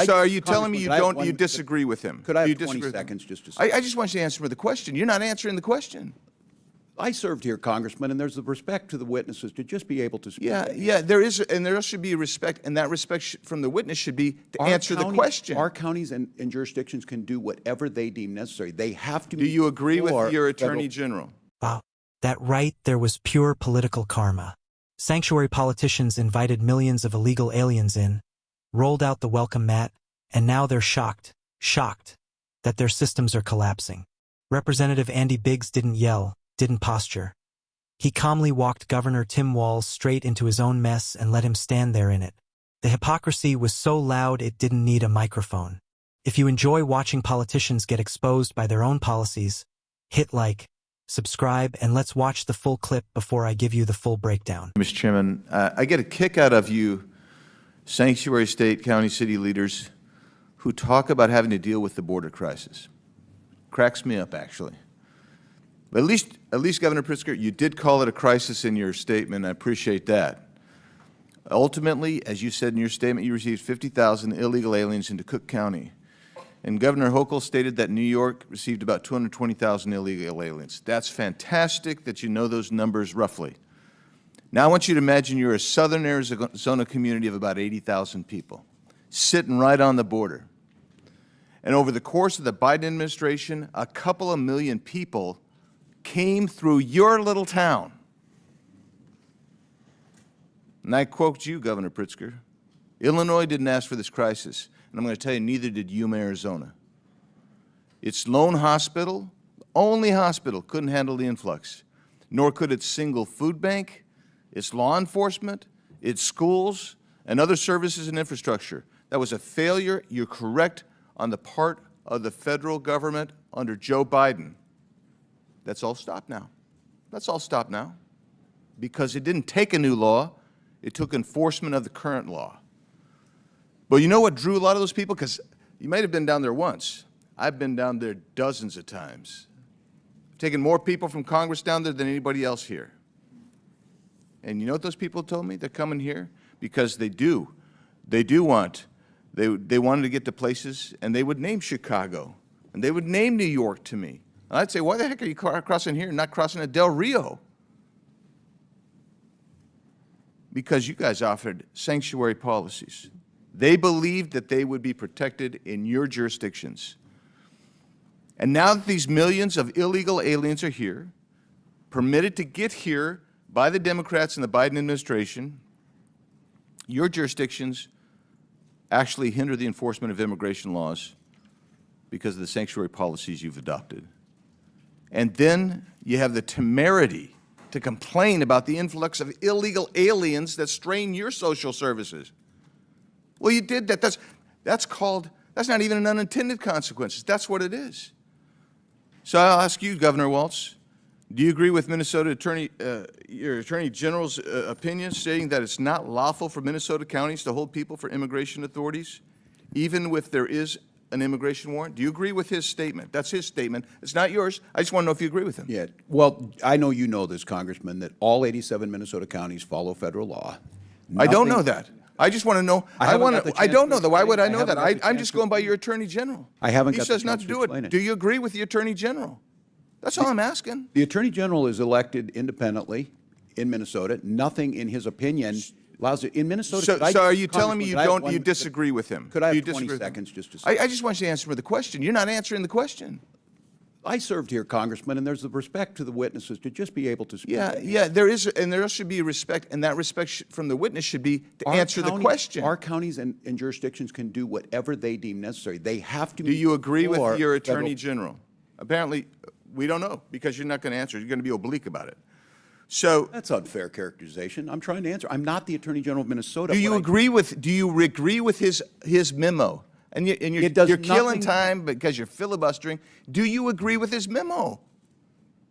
So are you telling me you disagree with him? Could I have 20 seconds just to say? I just want you to answer the question. You're not answering the question. I served here, Congressman, and there's the respect to the witnesses to just be able to speak. Yeah, there is, and there should be respect, and that respect from the witness should be to answer the question. Our counties and jurisdictions can do whatever they deem necessary. They have to. Do you agree with your Attorney General? Wow, that right there was pure political karma. Sanctuary politicians invited millions of illegal aliens in, rolled out the welcome mat, and now they're shocked that their systems are collapsing. Representative Andy Biggs didn't yell, didn't posture. He calmly walked Governor Tim Walz straight into his own mess and let him stand there in it. The hypocrisy was so loud it didn't need a microphone. If you enjoy watching politicians get exposed by their own policies, hit like, subscribe, and let's watch the full clip before I give you the full breakdown. Mr. Chairman, I get a kick out of you sanctuary state, county, city leaders who talk about having to deal with the border crisis. Cracks me up, actually. But at least, Governor Pritzker, you did call it a crisis in your statement. I appreciate that. Ultimately, as you said in your statement, you received 50,000 illegal aliens into Cook County. And Governor Hochul stated that New York received about 220,000 illegal aliens. That's fantastic that you know those numbers roughly. Now I want you to imagine you're a southern Arizona community of about 80,000 people, sitting right on the border. And over the course of the Biden administration, a couple of million people came through your little town. And I quote you, Governor Pritzker, Illinois didn't ask for this crisis, and I'm going to tell you, neither did Yuma, Arizona. Its lone hospital, only hospital, couldn't handle the influx, nor could its single food bank, its law enforcement, its schools, and other services and infrastructure. That was a failure, you're correct, on the part of the federal government under Joe Biden. That's all stopped now. That's all stopped now. Because it didn't take a new law, it took enforcement of the current law. But you know what drew a lot of those people? Because you might have been down there once. I've been down there dozens of times. I've taken more people from Congress down there than anybody else here. And you know what those people told me? They're coming here because they wanted to get to places, and they would name Chicago, and they would name New York to me. And I'd say, why the heck are you crossing here and not crossing at Del Rio? Because you guys offered sanctuary policies. They believed that they would be protected in your jurisdictions. And now that these millions of illegal aliens are here, permitted to get here by the Democrats and the Biden administration, your jurisdictions actually hinder the enforcement of immigration laws because of the sanctuary policies you've adopted. And then you have the temerity to complain about the influx of illegal aliens that strain your social services. Well, you did that. That's not even an unintended consequence. That's what it is. So I'll ask you, Governor Walz, do you agree with your Attorney General's opinion stating that it's not lawful for Minnesota counties to hold people for immigration authorities, even if there is an immigration warrant? Do you agree with his statement? That's his statement. It's not yours. I just want to know if you agree with him. Yeah. Well, I know you know this, Congressman, that all 87 Minnesota counties follow federal law. I don't know that. I just want to know. I don't know that. Why would I know that? I'm just going by your Attorney General. I haven't got He says not to do it. Do you agree with the Attorney General? That's all I'm asking. The Attorney General is elected independently in Minnesota. Nothing in his opinion allows it. In Minnesota, so are you telling me you disagree with him? Could I have 20 seconds just to say? I just want you to answer the question. You're not answering the question. I served here, Congressman, and there's the respect to the witnesses to just be able to speak. Yeah, there is, and there should be respect, and that respect from the witness should be to answer the question. Our counties and jurisdictions can do whatever they deem necessary. They have to. Do you agree with your Attorney General? Apparently, we don't know, because you're not going to answer. You're going to be oblique about it. So that's unfair characterization. I'm trying to answer. I'm not the Attorney General of Minnesota. Do you agree with his memo? And you're killing time because you're filibustering. Do you agree with his memo?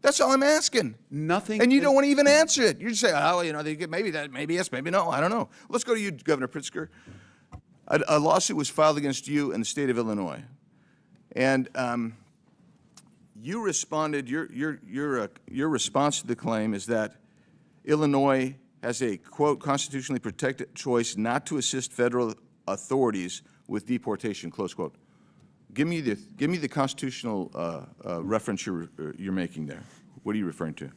That's all I'm asking. Nothing. And you don't want to even answer it. You just say, oh, you know, they get maybe yes, maybe no. I don't know. Let's go to you, Governor Pritzker. A lawsuit was filed against you in the state of Illinois, and you responded. Your response to the claim is that Illinois has a, quote, constitutionally protected choice not to assist federal authorities with deportation, close quote. Give me the constitutional reference you're making there. What are you referring to?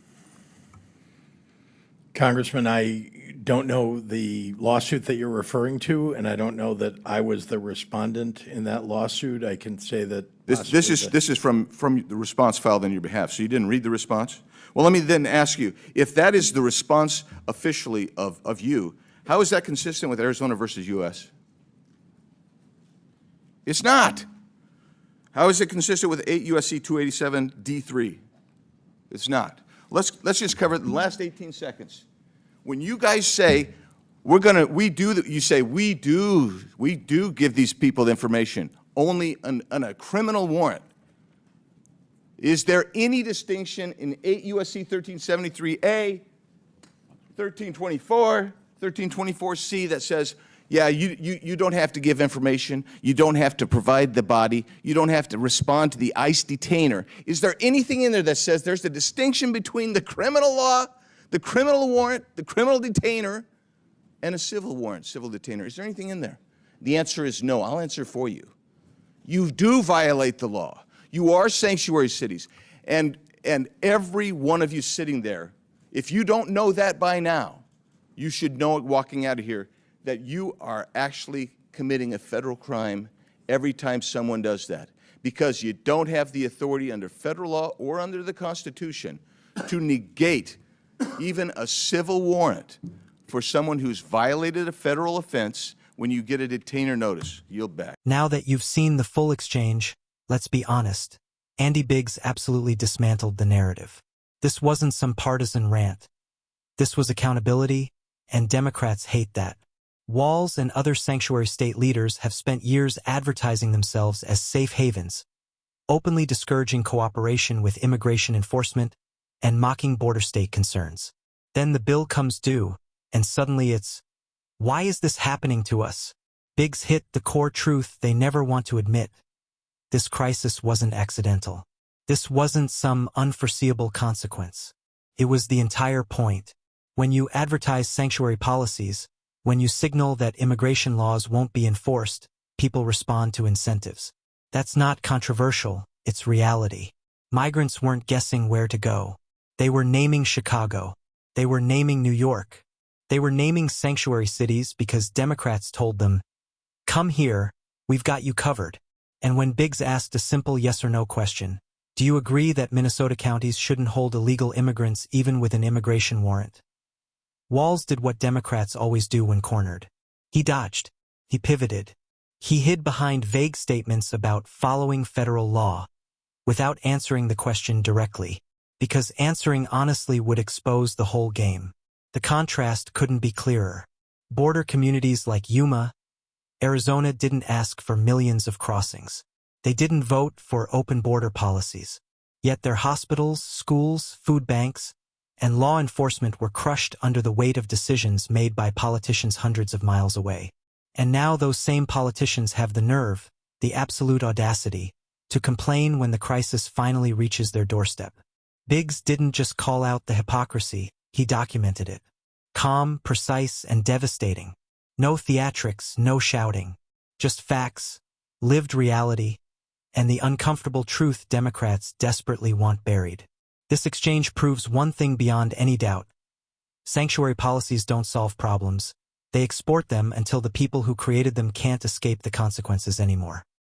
Congressman, I don't know the lawsuit that you're referring to, and I don't know that I was the respondent in that lawsuit. I can say that This is from the response filed on your behalf. So you didn't read the response? Well, let me then ask you, if that is the response officially of you, how is that consistent with Arizona versus U.S.? It's not. How is it consistent with 8 U.S.C. 287 D3? It's not. Let's just cover it in the last 18 seconds. When you guys say you say we do give these people the information only on a criminal warrant. Is there any distinction in 8 U.S.C. 1373A, 1324, 1324C that says, yeah, you don't have to give information, you don't have to provide the body, you don't have to respond to the ICE detainer? Is there anything in there that says there's a distinction between the criminal law, the criminal warrant, the criminal detainer, and a civil warrant, civil detainer? Is there anything in there? The answer is no. I'll answer for you. You do violate the law. You are sanctuary cities. And every one of you sitting there, if you don't know that by now, you should know it walking out of here, that you are actually committing a federal crime every time someone does that, because you don't have the authority under federal law or under the Constitution to negate even a civil warrant for someone who's violated a federal offense when you get a detainer notice. Yield back. Now that you've seen the full exchange, let's be honest. Andy Biggs absolutely dismantled the narrative. This wasn't some partisan rant. This was accountability, and Democrats hate that. Walz and other sanctuary state leaders have spent years advertising themselves as safe havens, openly discouraging cooperation with immigration enforcement and mocking border state concerns. Then the bill comes due, and suddenly it's, why is this happening to us? Biggs hit the core truth they never want to admit. This crisis wasn't accidental. This wasn't some unforeseeable consequence. It was the entire point. When you advertise sanctuary policies, when you signal that immigration laws won't be enforced, people respond to incentives. That's not controversial, it's reality. Migrants weren't guessing where to go. They were naming Chicago. They were naming New York. They were naming sanctuary cities because Democrats told them, come here, we've got you covered. And when Biggs asked a simple yes or no question, do you agree that Minnesota counties shouldn't hold illegal immigrants even with an immigration warrant? Walz did what Democrats always do when cornered. He dodged. He pivoted. He hid behind vague statements about following federal law, without answering the question directly, because answering honestly would expose the whole game. The contrast couldn't be clearer. Border communities like Yuma, Arizona didn't ask for millions of crossings. They didn't vote for open border policies. Yet their hospitals, schools, food banks, and law enforcement were crushed under the weight of decisions made by politicians hundreds of miles away. And now those same politicians have the nerve, the absolute audacity, to complain when the crisis finally reaches their doorstep. Biggs didn't just call out the hypocrisy, he documented it. Calm, precise, and devastating. No theatrics, no shouting. Just facts, lived reality, and the uncomfortable truth Democrats desperately want buried. This exchange proves one thing beyond any doubt. Sanctuary policies don't solve problems. They export them until the people who created them can't escape the consequences anymore.